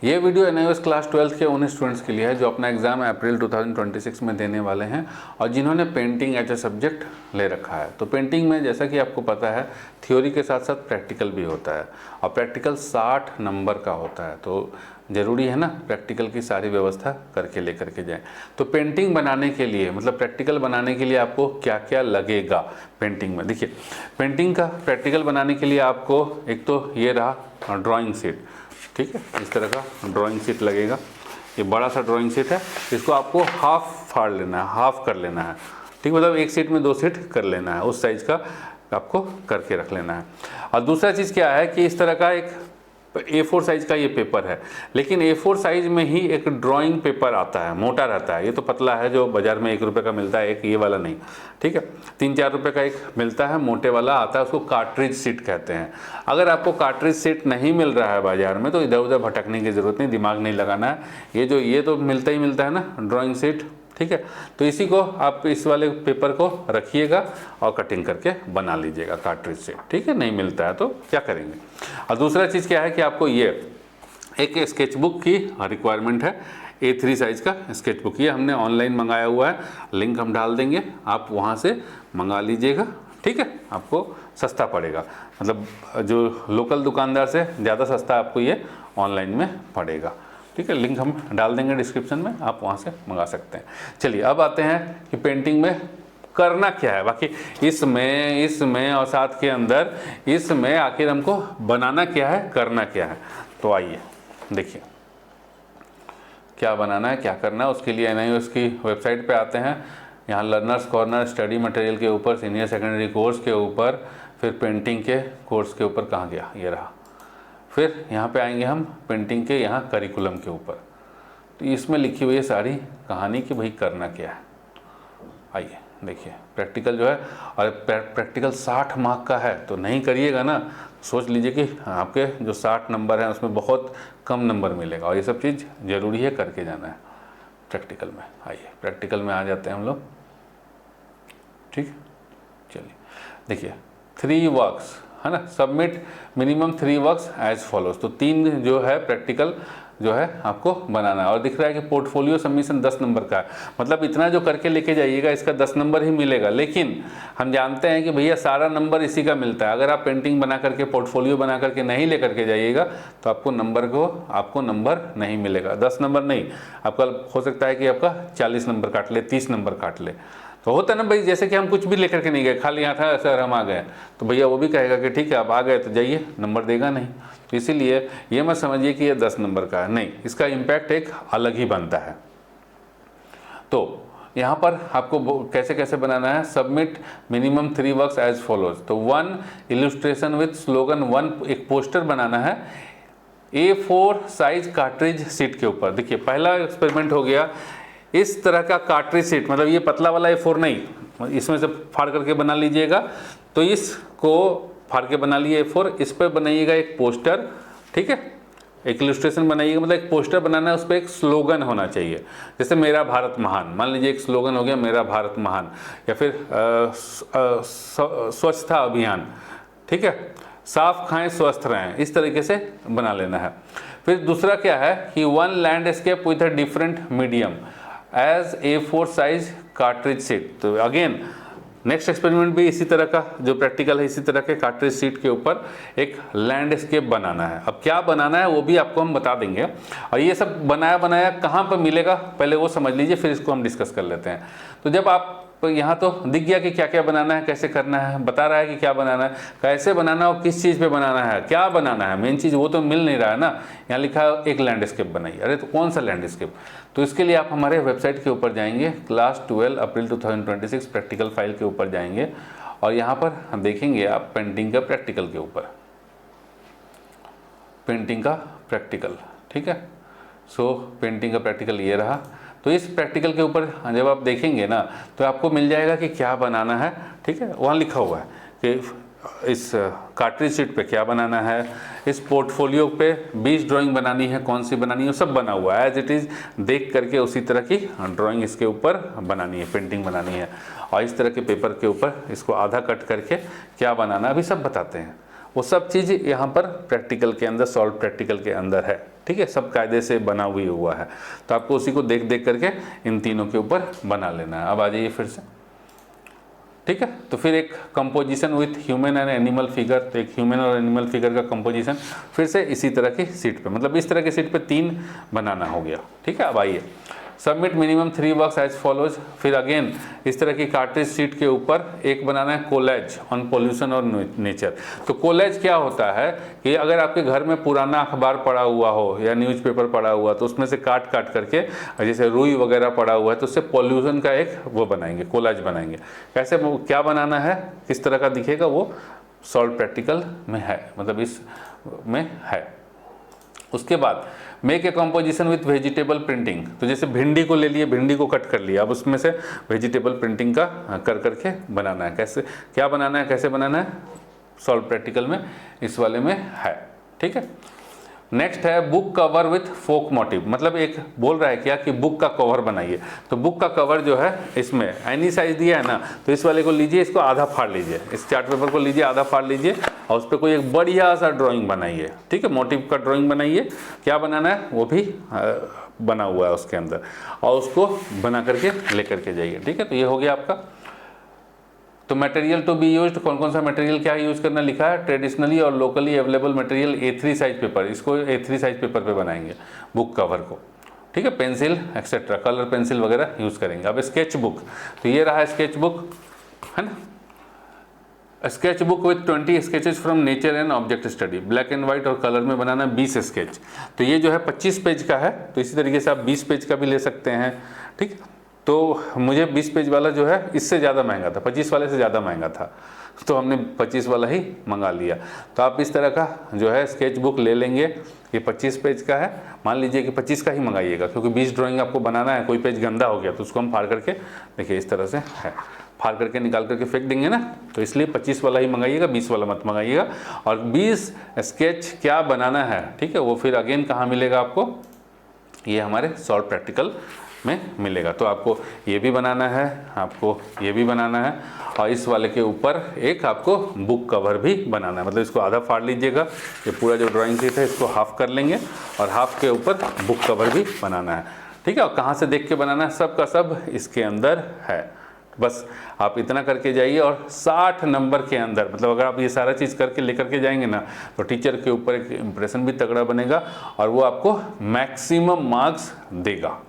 ये video NIOS class 12 के उन स्टूडेंट्स के लिए है जो अपना एग्जाम अप्रैल 2026 में देने वाले हैं और जिन्होंने पेंटिंग एज ए सब्जेक्ट ले रखा है। तो पेंटिंग में जैसा कि आपको पता है थ्योरी के साथ साथ प्रैक्टिकल भी होता है और प्रैक्टिकल 60 नंबर का होता है, तो ज़रूरी है ना प्रैक्टिकल की सारी व्यवस्था करके लेकर के जाएं। तो पेंटिंग बनाने के लिए मतलब प्रैक्टिकल बनाने के लिए आपको क्या क्या लगेगा पेंटिंग में, देखिए पेंटिंग का प्रैक्टिकल बनाने के लिए आपको एक तो ये रहा ड्राइंग शीट, ठीक है, इस तरह का ड्राइंग शीट लगेगा। ये बड़ा सा ड्राइंग शीट है, इसको आपको हाफ फाड़ लेना है, हाफ कर लेना है, ठीक, मतलब एक शीट में 2 शीट कर लेना है, उस साइज़ का आपको करके रख लेना है। और दूसरा चीज़ क्या है कि इस तरह का एक A4 साइज़ का ये पेपर है, लेकिन A4 साइज़ में ही एक ड्राइंग पेपर आता है, मोटा रहता है, ये तो पतला है जो बाज़ार में 1 रुपये का मिलता है, एक ये वाला नहीं, ठीक है, 3-4 रुपये का एक मिलता है, मोटे वाला आता है, उसको कार्ट्रिज शीट कहते हैं। अगर आपको कार्ट्रिज शीट नहीं मिल रहा है बाज़ार में तो इधर उधर भटकने की ज़रूरत नहीं, दिमाग नहीं लगाना है, ये तो मिलता ही मिलता है ना ड्राइंग शीट, ठीक है। तो इसी को आप इस वाले पेपर को रखिएगा और कटिंग करके बना लीजिएगा कार्ट्रिज से, ठीक है। नहीं मिलता है तो क्या करेंगे। और दूसरा चीज़ क्या है कि आपको ये एक स्केचबुक की रिक्वायरमेंट है, A3 साइज़ का स्केचबुक, ये हमने ऑनलाइन मंगाया हुआ है, लिंक हम डाल देंगे, आप वहाँ से मंगा लीजिएगा, ठीक है। आपको सस्ता पड़ेगा, मतलब जो लोकल दुकानदार से ज़्यादा सस्ता आपको ये ऑनलाइन में पड़ेगा, ठीक है। लिंक हम डाल देंगे डिस्क्रिप्शन में, आप वहाँ से मंगा सकते हैं। चलिए अब आते हैं कि पेंटिंग में करना क्या है, बाकी इसमें और साथ के अंदर इसमें आखिर हमको बनाना क्या है, करना क्या है। तो आइए देखिए क्या बनाना है, क्या करना है। उसके लिए एनआईओएस की वेबसाइट पे आते हैं, यहाँ लर्नर्स कॉर्नर, स्टडी मटेरियल के ऊपर, सीनियर सेकेंडरी कोर्स के ऊपर, फिर पेंटिंग के कोर्स के ऊपर कहाँ गया, ये रहा, फिर यहाँ पे आएंगे हम पेंटिंग के यहाँ करिकुलम के ऊपर। तो इसमें लिखी हुई है सारी कहानी कि भाई करना क्या है। आइए देखिए प्रैक्टिकल जो है, और प्रैक्टिकल 60 मार्क का है, तो नहीं करिएगा ना, सोच लीजिए कि आपके जो 60 नंबर हैं उसमें बहुत कम नंबर मिलेगा, और ये सब चीज़ ज़रूरी है, करके जाना है प्रैक्टिकल में। आइए प्रैक्टिकल में आ जाते हैं हम लोग, ठीक। चलिए देखिए 3 वर्क्स है ना, submit minimum 3 works as follows. तो 3 जो है प्रैक्टिकल जो है आपको बनाना है, और दिख रहा है कि पोर्टफोलियो सबमिशन 10 नंबर का है, मतलब इतना जो करके लेके जाइएगा इसका 10 नंबर ही मिलेगा। लेकिन हम जानते हैं कि भैया सारा नंबर इसी का मिलता है, अगर आप पेंटिंग बना करके पोर्टफोलियो बना करके नहीं ले करके जाइएगा तो आपको नंबर नहीं मिलेगा। 10 नंबर नहीं, आपका हो सकता है कि आपका 40 नंबर काट ले, 30 नंबर काट ले। तो होता है ना भाई, जैसे कि हम कुछ भी लेकर के नहीं गए, खाली यहाँ था सर हम आ गए, तो भैया वो भी कहेगा कि ठीक है आप आ गए तो जाइए, नंबर देगा नहीं। तो इसीलिए ये मत समझिए कि ये 10 नंबर का है, नहीं, इसका इम्पैक्ट एक अलग ही बनता है। तो यहाँ पर आपको कैसे कैसे बनाना है, submit minimum 3 works as follows. तो 1 इलस्ट्रेशन विथ स्लोगन, 1 एक पोस्टर बनाना है A4 साइज कार्ट्रिज शीट के ऊपर। देखिए पहला एक्सपेरिमेंट हो गया, इस तरह का कार्ट्रिज शीट, मतलब ये पतला वाला A4 नहीं, इसमें से फाड़ करके बना लीजिएगा। तो इसको फाड़ के बना लिए A4, इस पर बनाइएगा एक पोस्टर, ठीक है, एक इलस्ट्रेशन बनाइएगा, मतलब एक पोस्टर बनाना है, उस पर एक स्लोगन होना चाहिए, जैसे मेरा भारत महान, मान लीजिए एक स्लोगन हो गया मेरा भारत महान, या फिर स्वच्छता अभियान, ठीक है, साफ खाएं स्वस्थ रहें, इस तरीके से बना लेना है। फिर दूसरा क्या है कि 1 landscape with a different medium as A4 size cartridge sheet. तो अगेन नेक्स्ट एक्सपेरिमेंट भी इसी तरह का, जो प्रैक्टिकल है इसी तरह के कार्ट्रिज शीट के ऊपर एक लैंडस्केप बनाना है। अब क्या बनाना है वो भी आपको हम बता देंगे, और ये सब बनाया कहाँ पर मिलेगा पहले वो समझ लीजिए, फिर इसको हम डिस्कस कर लेते हैं। तो जब आप यहाँ तो दिख गया कि क्या क्या बनाना है, कैसे करना है, बता रहा है कि क्या बनाना है, कैसे बनाना है और किस चीज़ पे बनाना है, क्या बनाना है, मेन चीज़ वो तो मिल नहीं रहा है ना। यहाँ लिखा है एक लैंडस्केप बनाइए, अरे तो कौन सा लैंडस्केप। तो इसके लिए आप हमारे वेबसाइट के ऊपर जाएंगे, क्लास 12 अप्रैल 2026 प्रैक्टिकल फाइल के ऊपर जाएंगे, और यहाँ पर हम देखेंगे आप पेंटिंग का प्रैक्टिकल के ऊपर, पेंटिंग का प्रैक्टिकल, ठीक है। सो पेंटिंग का प्रैक्टिकल ये रहा। तो इस प्रैक्टिकल के ऊपर जब आप देखेंगे ना तो आपको मिल जाएगा कि क्या बनाना है, ठीक है, वहाँ लिखा हुआ है कि इस कार्ट्रिज शीट पे क्या बनाना है, इस पोर्टफोलियो पे 20 ड्राइंग बनानी है, कौन सी बनानी है, सब बना हुआ है एज इट इज़, देख करके उसी तरह की ड्राइंग इसके ऊपर बनानी है, पेंटिंग बनानी है, और इस तरह के पेपर के ऊपर इसको आधा कट करके क्या बनाना अभी सब बताते हैं। वो सब चीज़ यहाँ पर प्रैक्टिकल के अंदर, सॉल्व प्रैक्टिकल के अंदर है। ठीक है, सब कायदे से बना हुआ है। तो आपको उसी को देख देख करके इन तीनों के ऊपर बना लेना है। अब आ जाइए फिर से, ठीक है। तो फिर एक composition with human and animal figure, तो एक ह्यूमन और एनिमल फिगर का कंपोजिशन फिर से इसी तरह की सीट पे, मतलब इस तरह की सीट पे 3 बनाना हो गया, ठीक है। अब आइए, submit minimum 3 works as follows. फिर अगेन इस तरह की कार्ट्रिज सीट के ऊपर एक बनाना है कोलेज ऑन पोल्यूशन और नेचर। तो कोलेज क्या होता है कि अगर आपके घर में पुराना अखबार पड़ा हुआ हो या न्यूज़पेपर पड़ा हुआ, तो उसमें से काट काट करके, जैसे रुई वगैरह पड़ा हुआ है, तो उससे पोल्यूशन का एक वो बनाएंगे, कोलेज बनाएंगे। कैसे, क्या बनाना है, किस तरह का दिखेगा, वो सॉल्व प्रैक्टिकल में है, मतलब इस में है। उसके बाद make a composition with vegetable printing. तो जैसे भिंडी को ले लिए, भिंडी को कट कर लिया, अब उसमें से वेजिटेबल प्रिंटिंग का कर करके बनाना है। कैसे, क्या बनाना है, कैसे बनाना है, सॉल्व प्रैक्टिकल में इस वाले में है, ठीक है। नेक्स्ट है book cover with folk motif, मतलब एक बोल रहा है क्या कि बुक का कवर बनाइए। तो बुक का कवर जो है इसमें एनी साइज दिया है ना, तो इस वाले को लीजिए, इसको आधा फाड़ लीजिए, इस चार्ट पेपर को लीजिए, आधा फाड़ लीजिए और उस पर कोई एक बढ़िया सा ड्राइंग बनाइए, ठीक है, मोटिव का ड्राइंग बनाइए। क्या बनाना है वो भी बना हुआ है उसके अंदर, और उसको बना करके लेकर के जाइए, ठीक है। तो ये हो गया आपका। तो मटेरियल टू बी यूज्ड, कौन कौन सा मटेरियल क्या यूज़ करना लिखा है, ट्रेडिशनली और locally available material A3 size paper, इसको A3 साइज पेपर पे बनाएंगे बुक कवर को, ठीक है। पेंसिल एक्सेट्रा, कलर पेंसिल वगैरह यूज़ करेंगे। अब स्केच बुक, तो ये रहा स्केच बुक, है ना। Sketch book with 20 sketches from nature and object study, black and white और कलर में बनाना 20 स्केच। तो ये जो है 25 पेज का है, तो इसी तरीके से आप 20 पेज का भी ले सकते हैं, ठीक। तो मुझे 20 पेज वाला जो है इससे ज़्यादा महंगा था, 25 वाले से ज़्यादा महंगा था, तो हमने 25 वाला ही मंगा लिया। तो आप इस तरह का जो है स्केच बुक ले लेंगे, ये 25 पेज का है, मान लीजिए कि 25 का ही मंगाइएगा, क्योंकि 20 ड्राइंग आपको बनाना है। कोई पेज गंदा हो गया तो उसको हम फाड़ करके, देखिए इस तरह से है, फाड़ करके निकाल करके फेंक देंगे ना, तो इसलिए 25 वाला ही मंगाइएगा, 20 वाला मत मंगाइएगा। और 20 स्केच क्या बनाना है, ठीक है, वो फिर अगेन कहाँ मिलेगा आपको, ये हमारे सॉल्व प्रैक्टिकल में मिलेगा। तो आपको ये भी बनाना है, आपको ये भी बनाना है, और इस वाले के ऊपर एक आपको बुक कवर भी बनाना है। मतलब इसको आधा फाड़ लीजिएगा, ये पूरा जो ड्राइंग शीट है इसको हाफ कर लेंगे, और हाफ के ऊपर बुक कवर भी बनाना है, ठीक है। और कहाँ से देख के बनाना है, सब का सब इसके अंदर है। बस आप इतना करके जाइए, और 60 नंबर के अंदर, मतलब अगर आप ये सारा चीज़ करके लेकर के जाएंगे ना, तो टीचर के ऊपर एक इम्प्रेशन भी तगड़ा बनेगा, और वो आपको मैक्सिमम मार्क्स देगा।